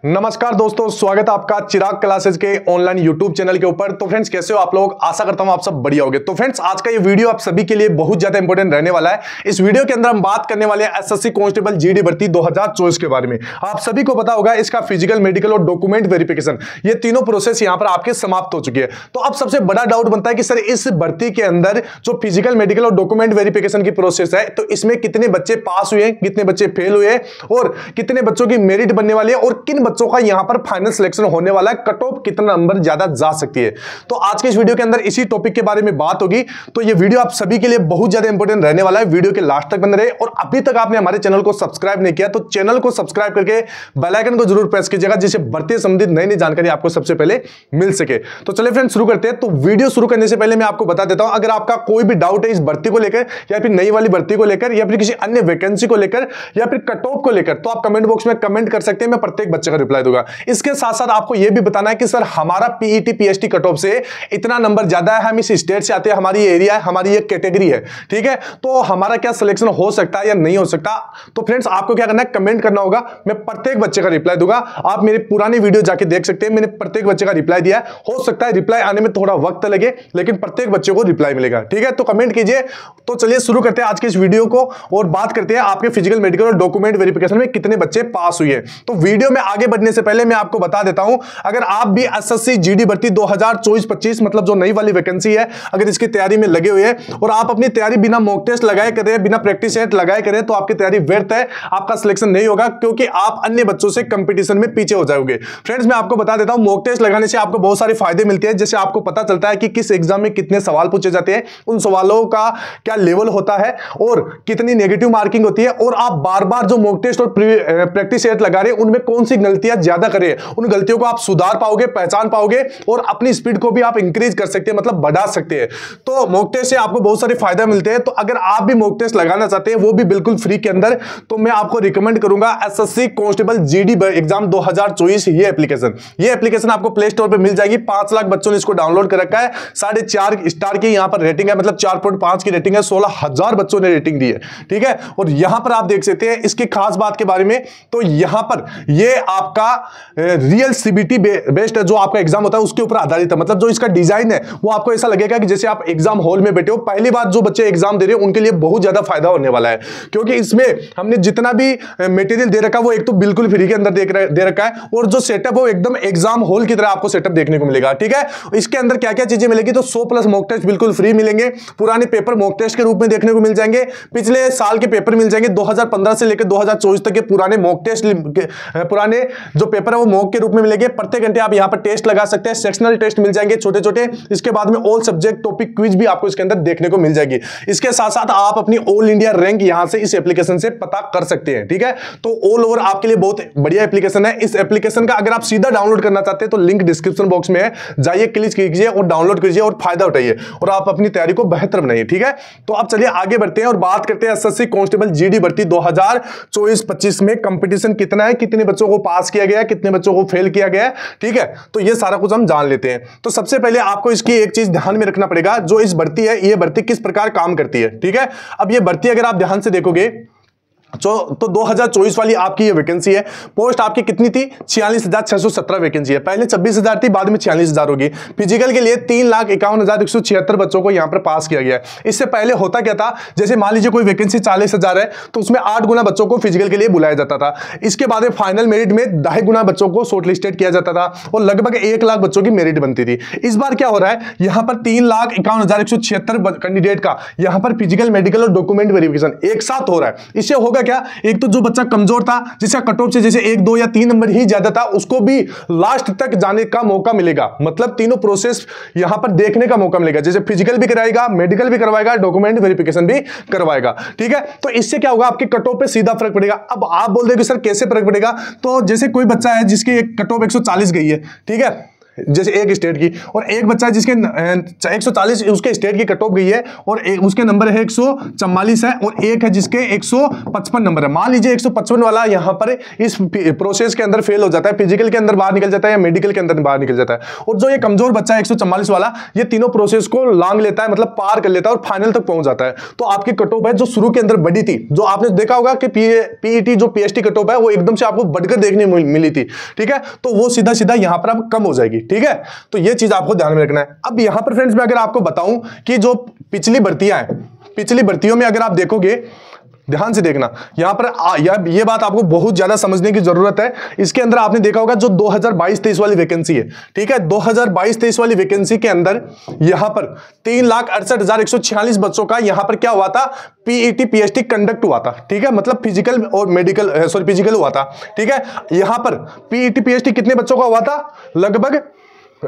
नमस्कार दोस्तों, स्वागत है आपका चिराग क्लासेस के ऑनलाइन यूट्यूब चैनल के ऊपर। तो फ्रेंड्स, कैसे हो आप लोग? आशा करता हूं आप सब बढ़िया होंगे। तो फ्रेंड्स, आज का ये वीडियो आप सभी के लिए बहुत ज्यादा इंपॉर्टेंट रहने वाला है। इस वीडियो के अंदर हम बात करने वाले हैं एसएससी कांस्टेबल जीडी भर्ती 2024 के बारे में। आप सभी को पता होगा इसका फिजिकल, मेडिकल और डॉक्यूमेंट वेरिफिकेशन, ये तीनों प्रोसेस यहां पर आपके समाप्त हो चुकी है। तो अब सबसे बड़ा डाउट बनता है कि सर इस भर्ती के अंदर जो फिजिकल, मेडिकल और डॉक्यूमेंट वेरिफिकेशन की प्रोसेस है, तो इसमें कितने बच्चे पास हुए, कितने बच्चे फेल हुए और कितने बच्चों की मेरिट बनने वाली है और किन बच्चों का यहां पर फाइनल सिलेक्शन होने वाला है, कट ऑफ कितना नंबर ज्यादा जा सकती है। तो आज के इस वीडियो के अंदर इसी टॉपिक के बारे में बात होगी। तो ये वीडियो आप सभी के लिए बहुत ज्यादा इंपॉर्टेंट रहने वाला है। वीडियो के लास्ट तक बने रहे और अभी तक आपने हमारे चैनल को सब्सक्राइब नहीं किया तो चैनल को सब्सक्राइब करके बेल आइकन को जरूर प्रेस कीजिएगा, जिससे भर्ती से संबंधित नई नई जानकारी आपको सबसे पहले मिल सके। तो चलिए फ्रेंड्स, शुरू करते हैं। तो वीडियो शुरू करने से पहले मैं आपको बता देता हूं, अगर आपका कोई भी डाउट है इस भर्ती को लेकर या फिर नई वाली भर्ती को लेकर या फिर किसी अन्य वैकेंसी को लेकर या फिर कट ऑफ को लेकर, तो आप कमेंट बॉक्स में कमेंट कर सकते हैं। मैं प्रत्येक बच्चे का रिप्लाई दूंगा। इसके साथ साथ आपको यह भी बताना है कि सर हमारा पीईटी पीएचडी कट ऑफ से इतना नंबर ज्यादा है, हम इस स्टेट से आते हैं, हमारी एरिया है, हमारी ये कैटेगरी है, ठीक है, तो हमारा क्या सिलेक्शन हो सकता है या नहीं हो सकता। तो फ्रेंड्स, आपको क्या करना है, कमेंट करना होगा। मैं प्रत्येक बच्चे का रिप्लाई दूंगा। आप मेरी पुरानी वीडियो जाके देख सकते हैं, मैंने प्रत्येक बच्चे का रिप्लाई दिया है। हो सकता है रिप्लाई आने में थोड़ा वक्त लगे, लेकिन प्रत्येक बच्चे को रिप्लाई मिलेगा, ठीक है। तो कमेंट कीजिए। तो चलिए शुरू करते हैं आज के इस वीडियो को और बात करते हैं आपके फिजिकल, मेडिकल और डॉक्यूमेंट वेरिफिकेशन में कितने बच्चे पास हुए। तो वीडियो में आगे बढ़ने से पहले मैं आपको बता देता हूं, अगर आप भी एसएससी जीडी भर्ती 2024-25 मतलब जो नई वाली वैकेंसी है, अगर इसकी तैयारी में लगे हुए हैं और आप अपनी तैयारी बिना मॉक टेस्ट लगाए करें, बिना प्रैक्टिस सेट लगाए करें, तो आपकी तैयारी व्यर्थ है, आपका सिलेक्शन नहीं होगा, क्योंकि आप अन्य बच्चों से कंपटीशन में पीछे हो जाओगे। फ्रेंड्स, मैं आपको बता देता हूं, मॉक टेस्ट लगाने से आपको बहुत सारे फायदे मिलते हैं। जैसे आपको पता चलता है कि किस एग्जाम में कितने सवाल पूछे जाते हैं, उन सवालों का क्या लेवल होता है और कितनी नेगेटिव मार्किंग होती है, और आप बार बार जो मॉक टेस्ट और प्रैक्टिस सेट लगा रहे हैं उनमें कौन सी गलतियां ज्यादा करें, उन गलतियों को आप सुधार पाओगे, पहचान पाओगे और अपनी स्पीड को भी आप इंक्रीज कर सकते हैं, मतलब बढ़ा सकते हैं। तो मॉक टेस्ट से आपको बहुत सारे फायदे मिलते हैं। तो अगर आप भी मॉक टेस्ट लगाना चाहते हैं, वो भी बिल्कुल फ्री के अंदर, तो मैं आपको रिकमेंड करूंगा एसएससी कांस्टेबल जीडी एग्जाम 2024 ये एप्लीकेशन आपको प्ले स्टोर पे मिल जाएगी। 5 लाख बच्चों ने इसको डाउनलोड कर रखा है। 4.5 स्टार की यहां पर रेटिंग है, मतलब 4.5 की रेटिंग है। 16,000 बच्चों ने रेटिंग दी है, ठीक है। और यहां पर आप देख सकते हैं इसकी खास बात के बारे में। तो यहां पर ये आपका रियल सीबीटी बेस्ड जो आपका एग्जाम होता है उसके ऊपर आधारित है। मतलब जो इसका डिजाइन है वो आपको ऐसा लगेगा कि जैसे आप एग्जाम हॉल में बैठे हो। पहली बात, जो बच्चे एग्जाम दे रहे हैं उनके लिए बहुत ज्यादा फायदा होने वाला है, क्योंकि इसमें हमने जितना भी मटेरियल दे रखा है वो एक तो बिल्कुल फ्री के अंदर दे रखा है, और जो सेटअप है वो एकदम एग्जाम हॉल की तरह आपको सेटअप देखने को मिलेगा, ठीक है। इसके अंदर क्या क्या चीजें मिलेगी, तो 100+ मॉक टेस्ट बिल्कुल फ्री मिलेंगे। पुराने पेपर मॉक टेस्ट के रूप में देखने को मिल जाएंगे। पिछले साल के पेपर मिल जाएंगे, 2015 से लेकर 2024 तक के पुराने मॉक टेस्ट, पुराने जो पेपर है वो मॉक के रूप में मिलेंगे। प्रत्येक घंटे आप यहां पर टेस्ट लगा सकते हैं। सेक्शनल टेस्ट मिल जाएंगे छोटे छोटे। इसके बाद में ऑल सब्जेक्ट टॉपिक क्विज भी आपको इसके अंदर देखने को मिल जाएगी। इसके साथ साथ आप अपनी ऑल इंडिया रैंक यहां से इस एप्लीकेशन से पता कर सकते हैं, ठीक है। तो ऑल ओवर आपके लिए बहुत बढ़िया एप्लीकेशन है। इस एप्लीकेशन का अगर आप सीधा डाउनलोड करना चाहते हैं तो लिंक डिस्क्रिप्शन बॉक्स में है, जाइए, क्लिक कीजिए और डाउनलोड कीजिए और फायदा उठाइए और आप अपनी तैयारी को बेहतर बनाइए, ठीक है। तो अब चलिए आगे बढ़ते हैं और बात करते हैं एसएससी कांस्टेबल जीडी भर्ती 2024-25 में कंपटीशन कितना है, कितने बच्चों को पास किया गया, कितने बच्चों को फेल किया गया, ठीक है। तो ये सारा कुछ हम जान लेते हैं। तो सबसे पहले आपको इसकी एक चीज ध्यान में रखना पड़ेगा, जो इस भर्ती है, ये भर्ती किस प्रकार काम करती है, ठीक है। अब ये भर्ती अगर आप ध्यान से देखोगे तो 2024 वाली आपकी ये वैकेंसी है। पोस्ट आपकी कितनी थी? 46,617 वैकेंसी है। पहले 26,000 थी, बाद में 46,000 होगी। फिजिकल के लिए 3,51,176 बच्चों को यहां पर पास किया गया है। इससे पहले होता क्या था, जैसे मान लीजिए कोई वैकेंसी 40,000 है तो उसमें 8 गुना बच्चों को फिजिकल के लिए बुलाया जाता था। इसके बाद फाइनल मेरिट में 2.5 गुना बच्चों को शॉर्टलिस्टेड किया जाता था और लगभग 1 लाख बच्चों की मेरिट बनती थी। इस बार क्या हो रहा है, यहां पर 3,51,176 कैंडिडेट का यहां पर फिजिकल, मेडिकल और डॉक्यूमेंट वेरिफिकेशन एक साथ हो रहा है। इससे होगा क्या, एक तो जो बच्चा कमजोर था, जिसका कट ऑफ से जैसे 1, 2 या 3 नंबर ही ज्यादा था, उसको भी लास्ट तक जाने का मौका मिलेगा। मतलब तीनों प्रोसेस यहां पर देखने का मौका मिलेगा। जैसे फिजिकल भी कराएगा, मेडिकल भी करवाएगा, डॉक्यूमेंट वेरिफिकेशन भी करवाएगा, ठीक है। तो इससे क्या होगा, आपके कट ऑफ पे सीधा फर्क पड़ेगा। अब आप बोल रहे कि सर कैसे फर्क पड़ेगा, तो जैसे कोई बच्चा है जिसकी कट ऑफ 140 गई है, ठीक है, जैसे एक स्टेट की, और एक बच्चा जिसके 140 उसके स्टेट की कट ऑफ गई है और उसके नंबर है 144 है, और एक है जिसके 155 नंबर है। मान लीजिए 155 वाला यहां पर इस प्रोसेस के अंदर फेल हो जाता है, फिजिकल के अंदर बाहर निकल जाता है या मेडिकल के अंदर बाहर निकल जाता है, और जो ये कमजोर बच्चा है 144 वाला, ये तीनों प्रोसेस को लांग लेता है, मतलब पार कर लेता है और फाइनल तक पहुंच जाता है। तो आपकी कट ऑफ है जो शुरू के अंदर बड़ी थी, जो आपने देखा होगा कि पीईटी जो पीएचडी कट ऑफ है वो एकदम से आपको बढ़कर देखने मिली थी, ठीक है, तो वो सीधा सीधा यहां पर अब कम हो जाएगी, ठीक है। तो ये चीज आपको ध्यान में रखना है। अब यहां पर फ्रेंड्स मैं अगर आपको बताऊं कि जो पिछली भर्तियां हैं, पिछली भर्तियों में अगर आप देखोगे, ध्यान से देखना यहां पर ये बात आपको बहुत ज्यादा समझने की जरूरत है। इसके अंदर आपने देखा होगा जो 2022-23 वाली वैकेंसी है, ठीक है, 2022-23 वाली वैकेंसी के अंदर यहां पर 3,68,146 बच्चों का यहां पर क्या हुआ था, पीईटी पीएचडी कंडक्ट हुआ था, ठीक है, मतलब फिजिकल और मेडिकल फिजिकल हुआ था, ठीक है। यहां पर पीईटी पीएचडी कितने बच्चों का हुआ था, लगभग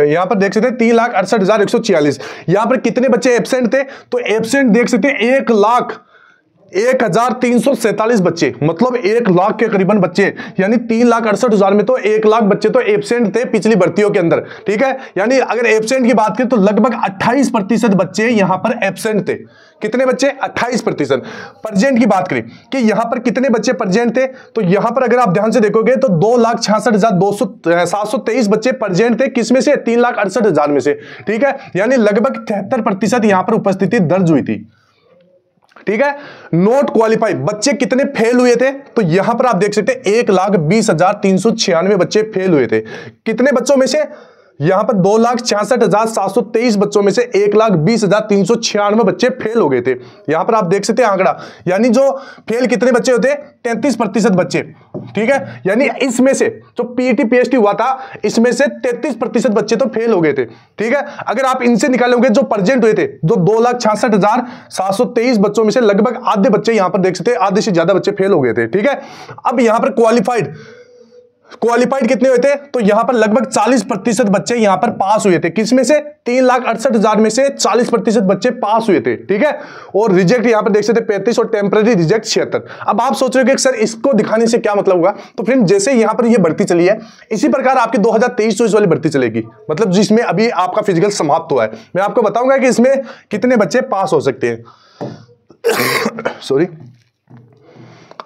यहां पर देख सकते हैं 3,68,146। यहां पर कितने बच्चे एब्सेंट थे, तो एब्सेंट देख सकते हैं 1,01,347 बच्चे, मतलब 1 लाख के करीबन बच्चे, यानी 3,68,000 में तो 1 लाख बच्चे तो एब्सेंट थे पिछली भर्तियों के अंदर, ठीक है। यानी अगर एब्सेंट की बात करें तो लगभग 28% बच्चे यहां पर एब्सेंट थे। कितने बच्चे, 28%। प्रेजेंट की बात करें कि यहां पर कितने बच्चे प्रेजेंट थे, तो यहां पर अगर आप ध्यान से देखोगे तो 2,66,723 बच्चे प्रेजेंट थे, किसमें से, 3,68,000 में से, ठीक है। यानी लगभग 73% यहां पर उपस्थिति दर्ज हुई थी, ठीक है। नोट क्वालिफाई बच्चे कितने फेल हुए थे, तो यहां पर आप देख सकते हैं 1,20,396 बच्चे फेल हुए थे। कितने बच्चों में से, यहां पर 2,66,723 बच्चों में से 1,20,396 बच्चे फेल हो गए थे। यहां पर आप देख सकते हैं आंकड़ा, यानी जो फेल कितने बच्चे होते, 33% बच्चे, ठीक है। यानी इसमें से जो पीईटी पीएचडी हुआ था इसमें से 33% बच्चे तो फेल हो गए थे, ठीक है। अगर आप इनसे निकालोगे जो प्रेजेंट हुए थे, जो 2,66,723 बच्चों में से लगभग आधे बच्चे यहां पर देख सकते हैं, आधे से ज्यादा बच्चे फेल हो गए थे, ठीक है। अब यहां पर क्वालिफाइड कितने हुए थे, तो यहां पर लगभग 40% बच्चे यहां पर पास हुए थे, किसमें से, 3,68,000 में से 40% बच्चे पास हुए थे, ठीक है। और रिजेक्ट यहां पर देख सकते 35 और टेम्पररी रिजेक्ट 76। अब आप सोच रहे हो कि सर इसको दिखाने से क्या मतलब होगा, तो फ्रेंड जैसे यहां पर ये भर्ती चली है इसी प्रकार आपकी 2023-24 वाली भर्ती चलेगी, मतलब जिसमें अभी आपका फिजिकल समाप्त हुआ है। मैं आपको बताऊंगा कि इसमें कितने बच्चे पास हो सकते हैं। सॉरी।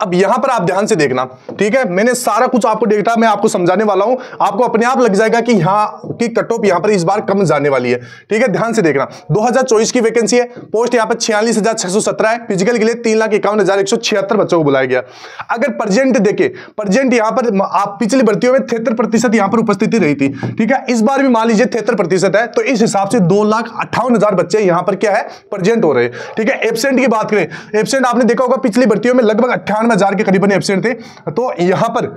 अब यहां पर आप ध्यान से देखना, ठीक है, मैंने सारा कुछ आपको डेटा मैं आपको समझाने वाला हूं, आपको अपने आप लग जाएगा कि यहां की कट ऑफ यहां पर इस बार कम जाने वाली है, ठीक है। ध्यान से देखना 2024 की वैकेंसी है, पोस्ट यहां पर 46,617 है, फिजिकल के लिए 3,51,176 बच्चों को बुलाया गया। अगर प्रेजेंट देखे, प्रेजेंट यहां पर आप पिछली भर्तियों में 73% यहां पर उपस्थिति रही थी, ठीक है, इस बार भी मान लीजिए 73% है, तो इस हिसाब से 2,58,000 बच्चे यहां पर क्या है, प्रेजेंट हो रहे हैं, ठीक है। एब्सेंट की बात करें, एब्सेंट आपने देखा होगा पिछली भर्तियों में लगभग 98,000 के करीबन एब्सेंट थे, तो यहां पर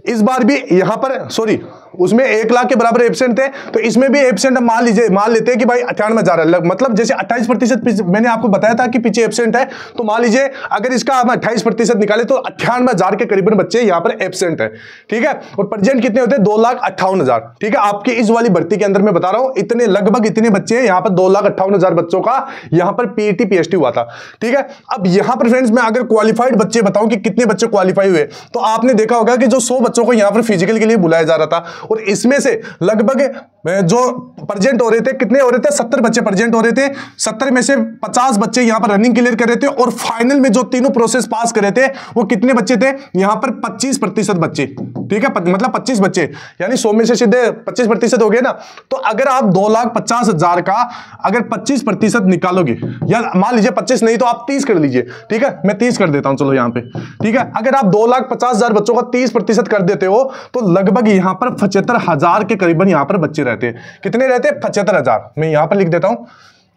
इस बार भी यहां पर सॉरी उसमें 1 लाख के बराबर एब्सेंट थे, तो इसमें भी एब्सेंट मान लेते हैं कि भाई 98,000 है, मतलब जैसे 28% मैंने आपको बताया था कि पीछे एब्सेंट है, तो मान लीजिए अगर इसका हम 28% निकाले तो 98,000 के करीबन बच्चे यहां पर एब्सेंट है, ठीक है। और प्रेजेंट कितने होते हैं, 2,58,000, ठीक है। आपके इस वाली भर्ती के अंदर मैं बता रहा हूं इतने लगभग इतने बच्चे यहां पर 2,58,000 बच्चों का यहां पर पीईटी पीएचडी हुआ था, ठीक है। अब यहां पर फ्रेंड्स मैं अगर क्वालिफाइड बच्चे बताऊं कि कितने बच्चे क्वालिफाई हुए, तो आपने देखा होगा कि जो 100 बच्चों को यहां पर फिजिकल के लिए बुलाया जा रहा था, और इसमें से लगभग जो प्रेजेंट हो रहे थे, कितने हो रहे थे, 70 बच्चे प्रेजेंट हो रहे थे। 70 में से 50 बच्चे यहां पर रनिंग क्लियर कर रहे थे, और फाइनल में जो तीनों प्रोसेस पास कर रहे थे वो कितने बच्चे थे, यहां पर 25% बच्चे, ठीक है, मतलब 25 बच्चे, यानी 100 में से सीधे 25% हो गए ना। तो अगर आप 2,50,000 का अगर 25% निकालोगे, या मान लीजिए 25 नहीं तो आप 30 कर लीजिए, ठीक है, मैं 30 कर देता हूं, चलो यहां पे, ठीक है। अगर आप 2,50,000 बच्चों का 30% कर देते हो तो लगभग यहां पर 75,000 के करीबन यहां पर बच्चे रहते हैं। कितने रहते हैं, 75,000। मैं यहां पर लिख देता हूं,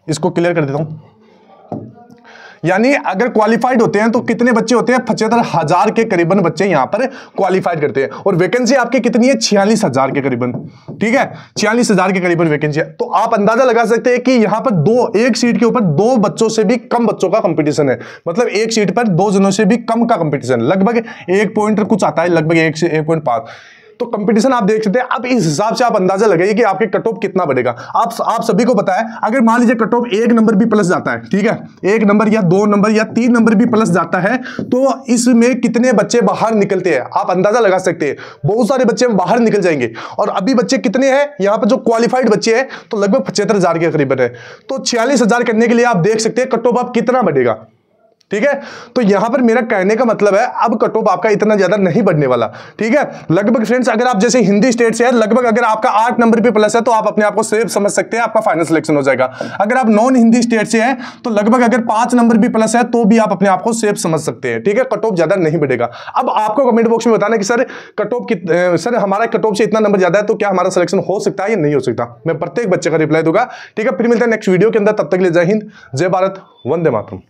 इसको क्लियर कर देता हूं, यानी अगर क्वालिफाइड होते हैं तो कितने बच्चे होते हैं, 75,000 के करीबन बच्चे यहां पर क्वालिफाइड करते हैं। और वैकेंसी आपकी कितनी है, 46,000 के करीबन, ठीक है, 46,000 के करीबन वैकेंसी है। तो आप अंदाजा लगा सकते हैं कि यहां पर एक सीट के ऊपर 2 बच्चों से भी कम बच्चों का कंपटीशन है, मतलब एक सीट पर 2 जनों से भी कम का कंपटीशन, लगभग 1 पॉइंट कुछ आता है, लगभग 1 से 1.5, तो कंपटीशन आप देख सकते हैं। अब इस हिसाब से आप अंदाजा लगाइए कि आपके कट ऑफ कितना बढ़ेगा। आप सभी को पता है, अगर मान लीजिए कट ऑफ 1 नंबर भी प्लस जाता है, ठीक है, 1 नंबर या 2 नंबर या 3 नंबर भी प्लस जाता है, तो इसमें कितने बच्चे बाहर निकलते हैं आप अंदाजा लगा सकते हैं। बहुत सारे बच्चे बाहर निकल जाएंगे। और अभी बच्चे कितने हैं यहां पर जो क्वालिफाइड बच्चे हैं, तो लगभग 75,000 के करीब है। तो 46,000 करने के लिए आप देख सकते हैं कट ऑफ आप कितना बढ़ेगा, ठीक है। तो यहां पर मेरा कहने का मतलब है अब कट ऑफ आपका इतना ज्यादा नहीं बढ़ने वाला, ठीक है। लगभग फ्रेंड्स अगर आप जैसे हिंदी स्टेट से है, लगभग अगर आपका 8 नंबर पे प्लस है तो आप अपने आप को सेफ समझ सकते हैं, आपका फाइनल सिलेक्शन हो जाएगा। अगर आप नॉन हिंदी स्टेट से है तो लगभग अगर 5 नंबर भी प्लस है तो भी आप अपने आप को सेफ समझ सकते हैं, ठीक है। कट ऑफ ज्यादा नहीं बढ़ेगा। अब आपको कमेंट बॉक्स में बताना कि सर कट ऑफ सर हमारा कट ऑफ से इतना नंबर ज्यादा है तो क्या हमारा सिलेक्शन हो सकता है या नहीं हो सकता। मैं प्रत्येक बच्चे का रिप्लाई दूंगा, ठीक है। फिर मिलते हैं नेक्स्ट वीडियो के अंदर, तब तक के लिए जय हिंद, जय भारत, वंदे मातरम।